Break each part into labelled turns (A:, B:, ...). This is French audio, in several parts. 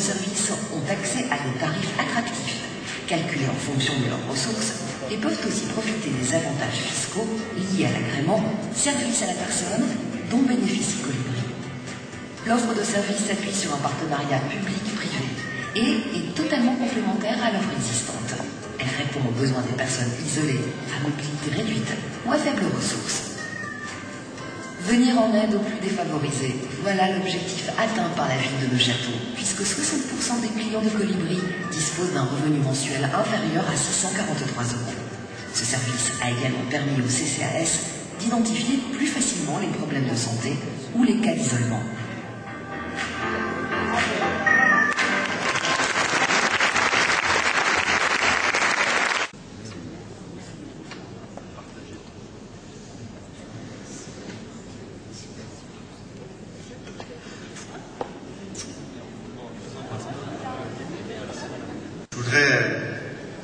A: service ont accès à des tarifs attractifs, calculés en fonction de leurs ressources, et peuvent aussi profiter des avantages fiscaux liés à l'agrément « Service à la personne » dont bénéficie Colibri. L'offre de service s'appuie sur un partenariat public-privé et est totalement complémentaire à l'offre existante. Elle répond aux besoins des personnes isolées, à mobilité réduite ou à faibles ressources. Venir en aide aux plus défavorisés, voilà l'objectif atteint par la ville de Neufchâteau, puisque 60% des clients de Colibri disposent d'un revenu mensuel inférieur à 643 €. Ce service a également permis au CCAS d'identifier plus facilement les problèmes de santé ou les cas d'isolement.
B: Je voudrais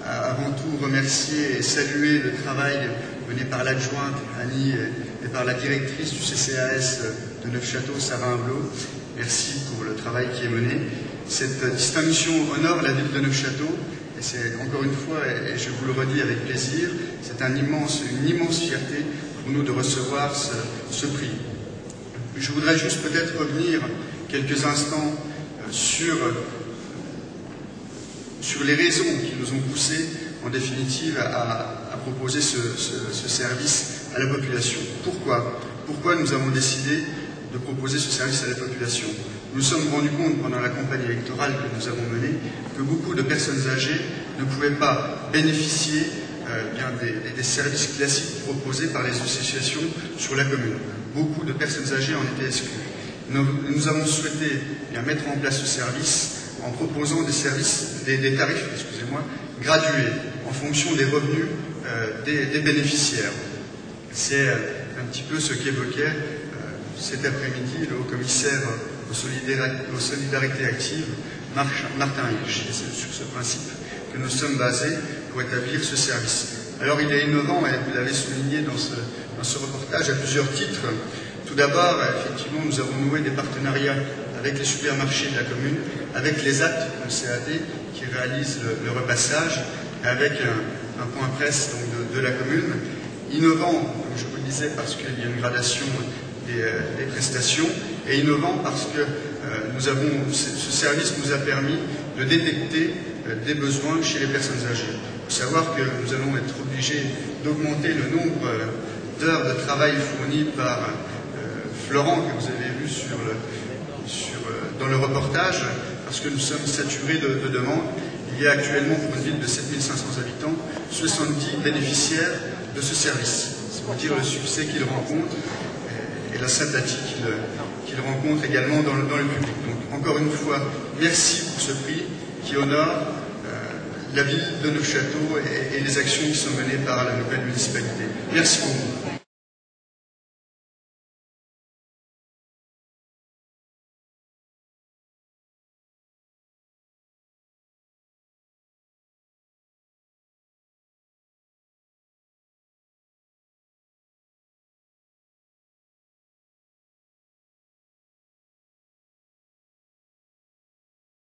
B: avant tout remercier et saluer le travail mené par l'adjointe Annie et par la directrice du CCAS de Neufchâteau, Sarah Hublot. Merci pour le travail qui est mené. Cette distinction honore la ville de Neufchâteau et c'est encore une fois, et je vous le redis avec plaisir, c'est une immense fierté pour nous de recevoir ce prix. Je voudrais juste peut-être revenir quelques instants sur les raisons qui nous ont poussés, en définitive, à proposer ce service à la population. Pourquoi nous avons décidé de proposer ce service à la population? Nous nous sommes rendus compte pendant la campagne électorale que nous avons menée que beaucoup de personnes âgées ne pouvaient pas bénéficier des services classiques proposés par les associations sur la commune. Beaucoup de personnes âgées en étaient exclues. Nous avons souhaité mettre en place ce service en proposant des tarifs gradués en fonction des revenus des bénéficiaires. C'est un petit peu ce qu'évoquait cet après-midi le haut-commissaire aux solidarités actives, Martin Hirsch. Et c'est sur ce principe que nous sommes basés pour établir ce service. Alors il est innovant, et vous l'avez souligné dans ce reportage, à plusieurs titres. Tout d'abord, effectivement, nous avons noué des partenariats avec les supermarchés de la commune, avec les actes du CAD qui réalisent le repassage, avec un point presse donc, de la commune. Innovant, comme je vous le disais, parce qu'il y a une gradation des prestations, et innovant parce que ce service nous a permis de détecter des besoins chez les personnes âgées. Il faut savoir que nous allons être obligés d'augmenter le nombre d'heures de travail fournies par Florent, que vous avez vu dans le reportage, parce que nous sommes saturés de demandes. Il y a actuellement, pour une ville de 7500 habitants, 70 bénéficiaires de ce service. C'est pour dire le succès qu'il rencontre et la sympathie qu'il rencontre également dans le public. Donc, encore une fois, merci pour ce prix qui honore la ville de Neufchâteau et les actions qui sont menées par la nouvelle municipalité. Merci beaucoup.